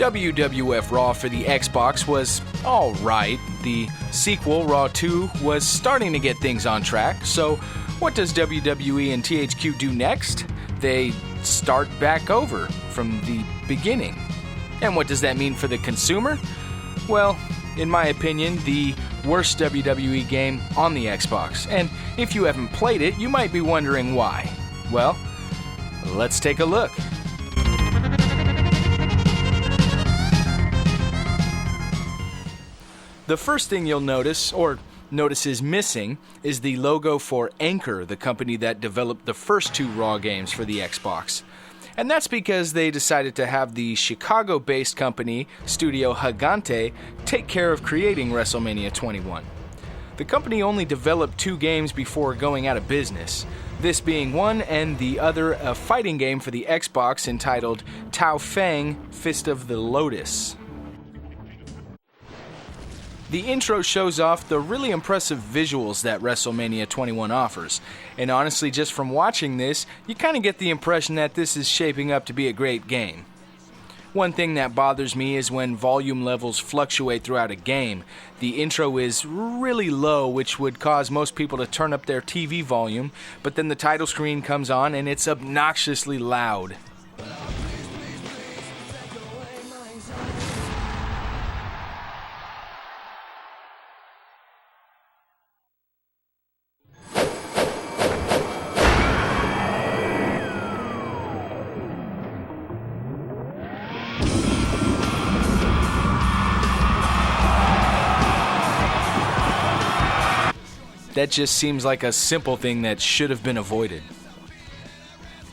WWF Raw for the Xbox was alright. The sequel, Raw 2, was starting to get things on track. So, what does WWE and THQ do next? They start back over from the beginning. And what does that mean for the consumer? Well, in my opinion, the worst WWE game on the Xbox. And if you haven't played it, you might be wondering why. Well, let's take a look. The first thing you'll notice, or notice is missing, is the logo for Anchor, the company that developed the first two Raw games for the Xbox. And that's because they decided to have the Chicago-based company, Studio Gigante, take care of creating WrestleMania 21. The company only developed two games before going out of business, this being one and the other a fighting game for the Xbox entitled Tao Feng Fist of the Lotus. The intro shows off the really impressive visuals that WrestleMania 21 offers, and honestly, just from watching this, you kind of get the impression that this is shaping up to be a great game. One thing that bothers me is when volume levels fluctuate throughout a game. The intro is really low, which would cause most people to turn up their TV volume, but then the title screen comes on and it's obnoxiously loud. That just seems like a simple thing that should have been avoided.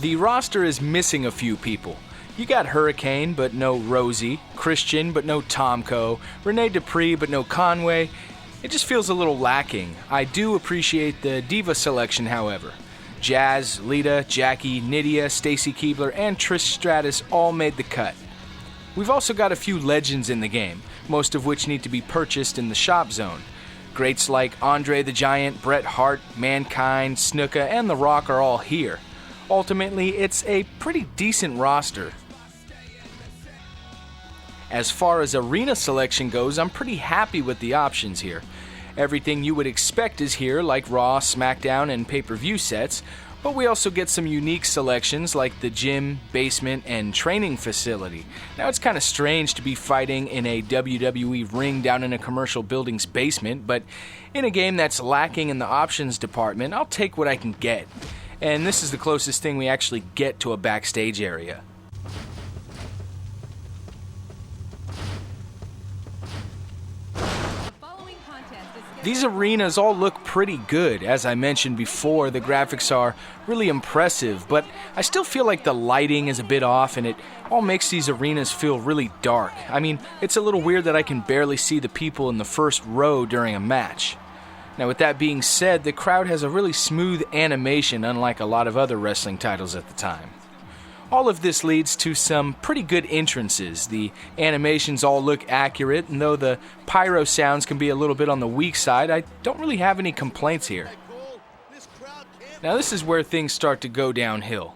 The roster is missing a few people. You got Hurricane, but no Rosie, Christian, but no Tomko, Rene Dupree, but no Conway. It just feels a little lacking. I do appreciate the Diva selection, however. Jazz, Lita, Jackie, Nydia, Stacy Keibler, and Trish Stratus all made the cut. We've also got a few legends in the game, most of which need to be purchased in the shop zone. Greats like Andre the Giant, Bret Hart, Mankind, Snuka, and The Rock are all here. Ultimately, it's a pretty decent roster. As far as arena selection goes, I'm pretty happy with the options here. Everything you would expect is here, like Raw, SmackDown, and pay-per-view sets, but we also get some unique selections like the gym, basement, and training facility. Now, it's kind of strange to be fighting in a WWE ring down in a commercial building's basement, but in a game that's lacking in the options department, I'll take what I can get. And this is the closest thing we actually get to a backstage area. These arenas all look pretty good. As I mentioned before, the graphics are really impressive, but I still feel like the lighting is a bit off and it all makes these arenas feel really dark. I mean, it's a little weird that I can barely see the people in the first row during a match. Now, with that being said, the crowd has a really smooth animation, unlike a lot of other wrestling titles at the time. All of this leads to some pretty good entrances. The animations all look accurate, and though the pyro sounds can be a little bit on the weak side, I don't really have any complaints here. Now, this is where things start to go downhill.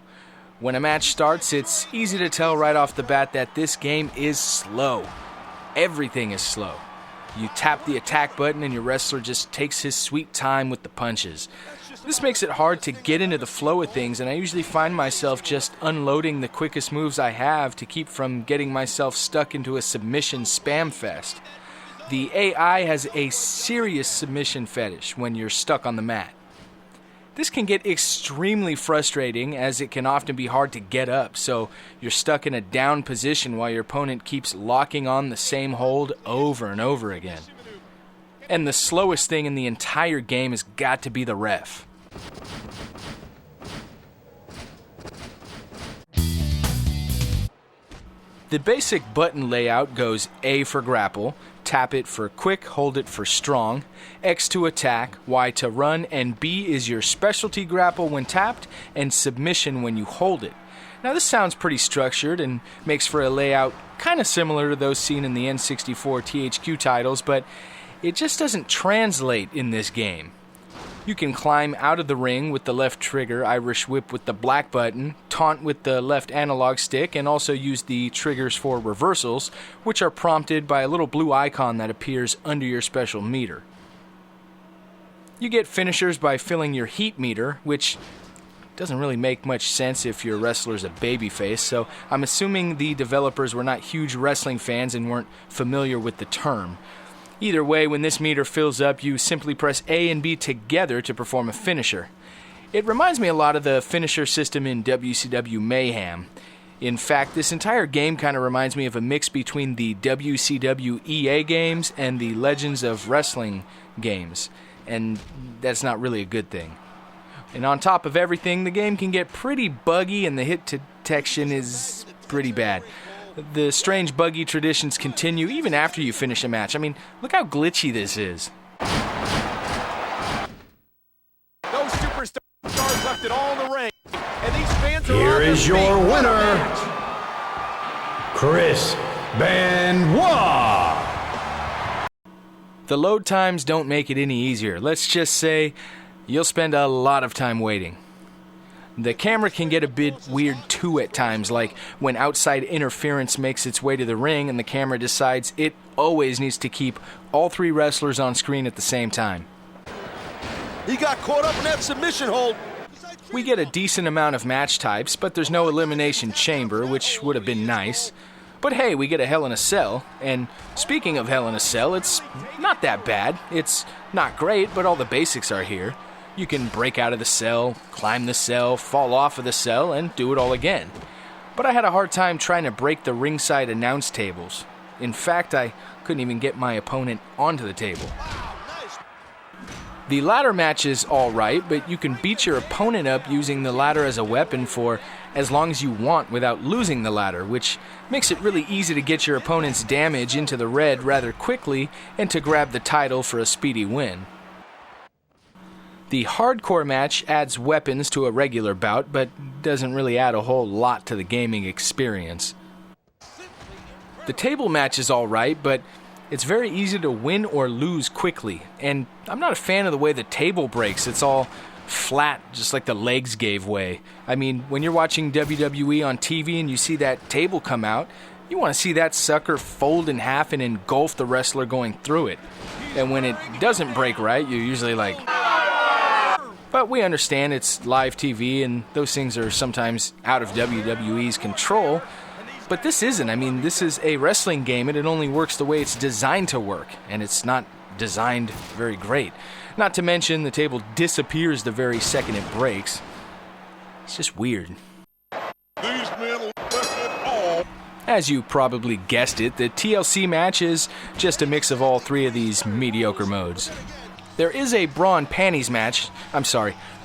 When a match starts, it's easy to tell right off the bat that this game is slow. Everything is slow. You tap the attack button and your wrestler just takes his sweet time with the punches. This makes it hard to get into the flow of things, and I usually find myself just unloading the quickest moves I have to keep from getting myself stuck into a submission spam fest. The AI has a serious submission fetish when you're stuck on the mat. This can get extremely frustrating, as it can often be hard to get up, so you're stuck in a down position while your opponent keeps locking on the same hold over and over again. And the slowest thing in the entire game has got to be the ref. The basic button layout goes A for grapple, tap it for quick, hold it for strong, X to attack, Y to run, and B is your specialty grapple when tapped and submission when you hold it. Now, this sounds pretty structured and makes for a layout kind of similar to those seen in the N64 THQ titles, but it just doesn't translate in this game. You can climb out of the ring with the left trigger, Irish whip with the black button, taunt with the left analog stick, and also use the triggers for reversals, which are prompted by a little blue icon that appears under your special meter. You get finishers by filling your heat meter, which doesn't really make much sense if your wrestler's a babyface, so I'm assuming the developers were not huge wrestling fans and weren't familiar with the term. Either way, when this meter fills up, you simply press A and B together to perform a finisher. It reminds me a lot of the finisher system in WCW Mayhem. In fact, this entire game kind of reminds me of a mix between the WCW EA games and the Legends of Wrestling games, and that's not really a good thing. And on top of everything, the game can get pretty buggy and the hit detection is pretty bad. The strange buggy traditions continue even after you finish a match. I mean, look how glitchy this is. Those superstars left it all in the ring, and these fans are Here is your winner, Chris Benoit. The load times don't make it any easier. Let's just say you'll spend a lot of time waiting. The camera can get a bit weird too at times, like when outside interference makes its way to the ring and the camera decides it always needs to keep all three wrestlers on screen at the same time. He got caught up in that submission hold. We get a decent amount of match types, but there's no elimination chamber, which would have been nice. But hey, we get a Hell in a Cell, and speaking of Hell in a Cell, it's not that bad. It's not great, but all the basics are here. You can break out of the cell, climb the cell, fall off of the cell, and do it all again. But I had a hard time trying to break the ringside announce tables. In fact, I couldn't even get my opponent onto the table. The ladder match is alright, but you can beat your opponent up using the ladder as a weapon for as long as you want without losing the ladder, which makes it really easy to get your opponent's damage into the red rather quickly and to grab the title for a speedy win. The hardcore match adds weapons to a regular bout, but doesn't really add a whole lot to the gaming experience. The table match is alright, but it's very easy to win or lose quickly, and I'm not a fan of the way the table breaks. It's all flat, just like the legs gave way. I mean, when you're watching WWE on TV and you see that table come out, you want to see that sucker fold in half and engulf the wrestler going through it. And when it doesn't break right, you're usually like... But we understand it's live TV and those things are sometimes out of WWE's control. But this isn't. I mean, this is a wrestling game and it only works the way it's designed to work. And it's not designed very great. Not to mention the table disappears the very second it breaks. It's just weird. As you probably guessed it, the TLC match is just a mix of all three of these mediocre modes. There is a bra and panties match,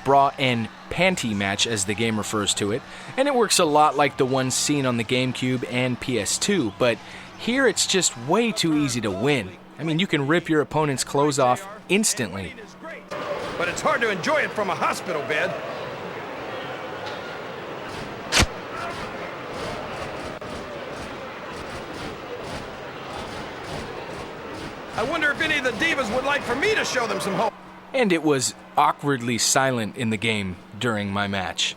bra and panty match as the game refers to it, and it works a lot like the one seen on the GameCube and PS2, but here it's just way too easy to win. I mean, you can rip your opponent's clothes off instantly. But it's hard to enjoy it from a hospital bed. I wonder if any of the divas would like for me to show them some hope. And it was awkwardly silent in the game during my match.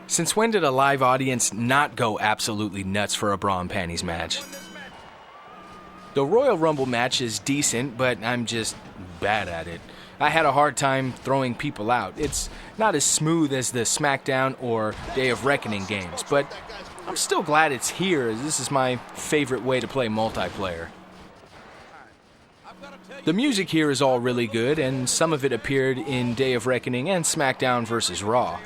Since when did a live audience not go absolutely nuts for a bra and panties match? The Royal Rumble match is decent, but I'm just bad at it. I had a hard time throwing people out. It's not as smooth as the SmackDown or Day of Reckoning games, but I'm still glad it's here, as this is my favorite way to play multiplayer. The music here is all really good, and some of it appeared in Day of Reckoning and SmackDown vs. Raw.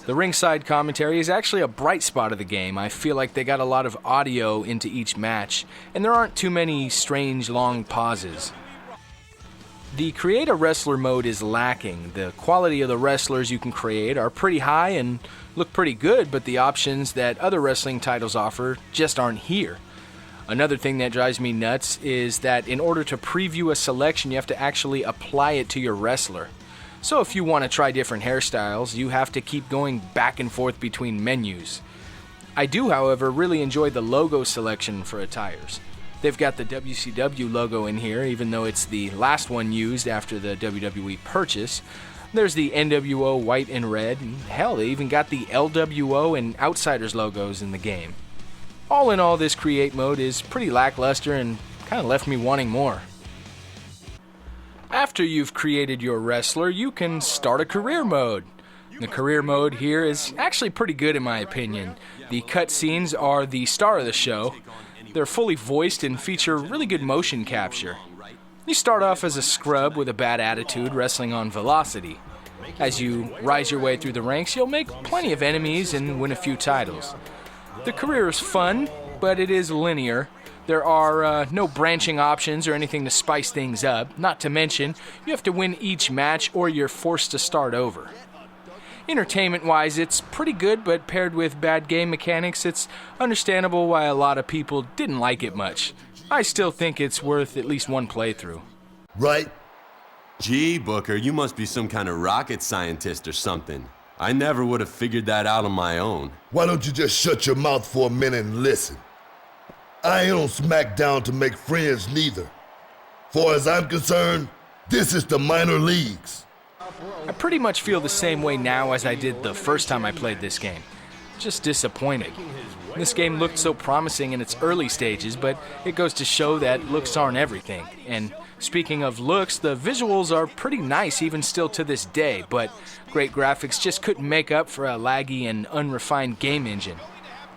The ringside commentary is actually a bright spot of the game. I feel like they got a lot of audio into each match, and there aren't too many strange long pauses. The Create a Wrestler mode is lacking. The quality of the wrestlers you can create are pretty high and look pretty good, but the options that other wrestling titles offer just aren't here. Another thing that drives me nuts is that in order to preview a selection, you have to actually apply it to your wrestler. So if you want to try different hairstyles, you have to keep going back and forth between menus. I do, however, really enjoy the logo selection for attires. They've got the WCW logo in here, even though it's the last one used after the WWE purchase. There's the NWO white and red, and hell, they even got the LWO and Outsiders logos in the game. All in all, this create mode is pretty lackluster and kind of left me wanting more. After you've created your wrestler, you can start a career mode. The career mode here is actually pretty good in my opinion. The cutscenes are the star of the show. They're fully voiced and feature really good motion capture. You start off as a scrub with a bad attitude wrestling on velocity. As you rise your way through the ranks, you'll make plenty of enemies and win a few titles. The career is fun, but it is linear. There are no branching options or anything to spice things up. Not to mention, you have to win each match or you're forced to start over. Entertainment-wise, it's pretty good, but paired with bad game mechanics, it's understandable why a lot of people didn't like it much. I still think it's worth at least one playthrough. Right? Gee, Booker, you must be some kind of rocket scientist or something. I never would have figured that out on my own. Why don't you just shut your mouth for a minute and listen? I ain't on SmackDown to make friends neither. Far as I'm concerned, this is the minor leagues. I pretty much feel the same way now as I did the first time I played this game. Just disappointed. This game looked so promising in its early stages, but it goes to show that looks aren't everything. And speaking of looks, the visuals are pretty nice even still to this day, but great graphics just couldn't make up for a laggy and unrefined game engine.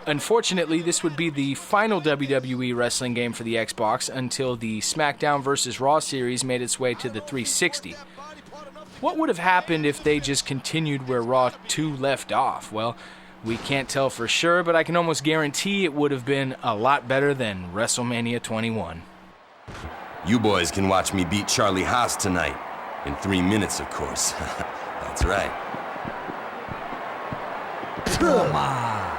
Unfortunately, this would be the final WWE wrestling game for the Xbox until the SmackDown vs. Raw series made its way to the 360. What would have happened if they just continued where Raw 2 left off? Well, we can't tell for sure, but I can almost guarantee it would have been a lot better than WrestleMania 21. You boys can watch me beat Charlie Haas tonight. In 3 minutes, of course. That's right. Come on.